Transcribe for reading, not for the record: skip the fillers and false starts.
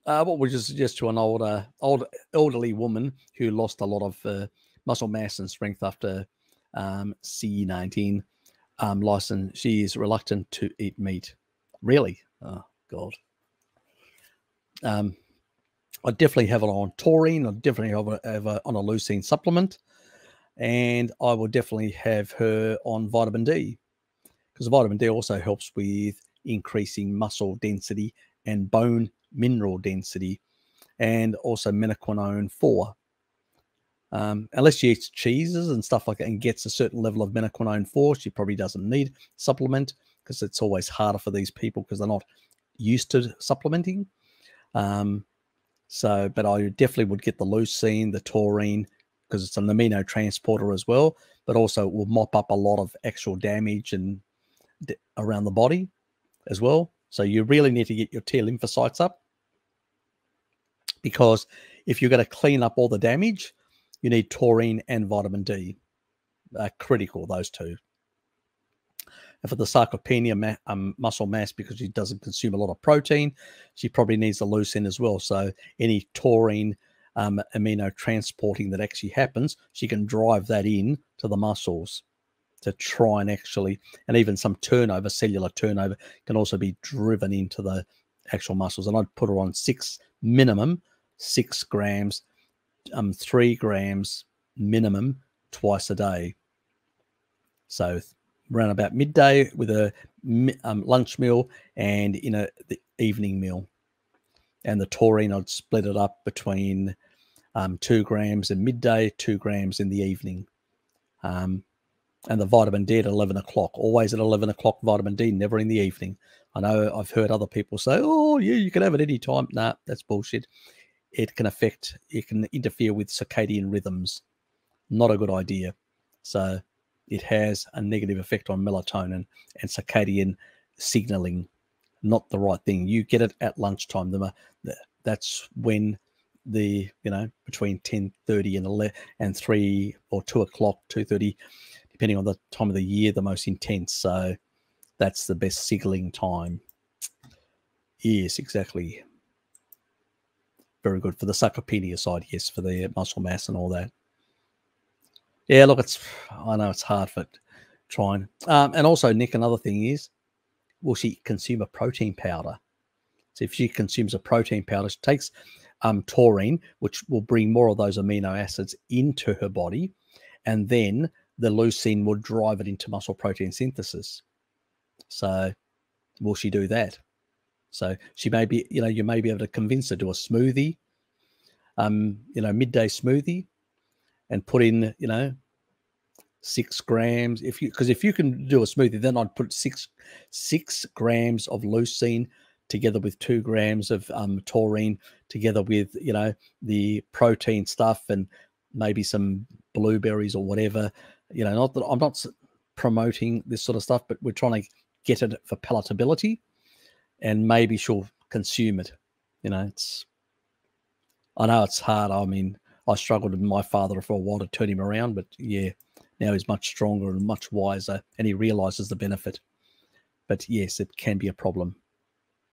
What would you suggest to an elderly woman who lost a lot of muscle mass and strength after C19 license? She is reluctant to eat meat. Really? Oh, God. I definitely have it on taurine. I definitely have it on a leucine supplement. And I will definitely have her on vitamin D, because vitamin D also helps with increasing muscle density and bone mineral density, and also menaquinone 4. Unless she eats cheeses and stuff like that and gets a certain level of menaquinone 4, she probably doesn't need supplement, because it's always harder for these people because they're not used to supplementing. But I definitely would get the leucine, the taurine, because it's an amino transporter as well, but also it will mop up a lot of actual damage and around the body as well. So you really need to get your T lymphocytes up, because if you're going to clean up all the damage, you need taurine and vitamin D. Critical, those two. And for the sarcopenia muscle mass, because she doesn't consume a lot of protein, she probably needs the leucine as well. So any taurine amino transporting that actually happens, she can drive that in to the muscles to try and actually, and even some turnover, cellular turnover, can also be driven into the actual muscles. And I'd put her on minimum 6 grams, 3 grams minimum twice a day. So around about midday with a lunch meal and in the evening meal. And the taurine, I'd split it up between 2 grams in midday, 2 grams in the evening. And the vitamin D at 11 o'clock, always at 11 o'clock, vitamin D, never in the evening. I know I've heard other people say, oh, yeah, you can have it any time. Nah, that's bullshit. It can interfere with circadian rhythms. Not a good idea. So it has a negative effect on melatonin and circadian signaling. Not the right thing. You get it at lunchtime. That's when between 10:30 and 11 and 3 or 2 o'clock, 2:30, depending on the time of the year, the most intense. So that's the best signaling time. Yes, exactly. Very good for the sarcopenia side. Yes, for the muscle mass and all that. Yeah, look, I know it's hard for trying. And also, Nick, another thing is, will she consume a protein powder? So if she consumes a protein powder, she takes taurine, which will bring more of those amino acids into her body, and then the leucine will drive it into muscle protein synthesis. So will she do that? So she may be, you may be able to convince her to do a smoothie, midday smoothie, and put in, 6 grams. If you can do a smoothie, then I'd put 6 grams of leucine together with 2 grams of taurine, together with the protein stuff, and maybe some blueberries or whatever. Not that I'm not promoting this sort of stuff, but we're trying to get it for palatability, and maybe she'll consume it. I know it's hard. I mean, I struggled with my father for a while to turn him around, but yeah, now he's much stronger and much wiser, and he realizes the benefit. But yes, it can be a problem.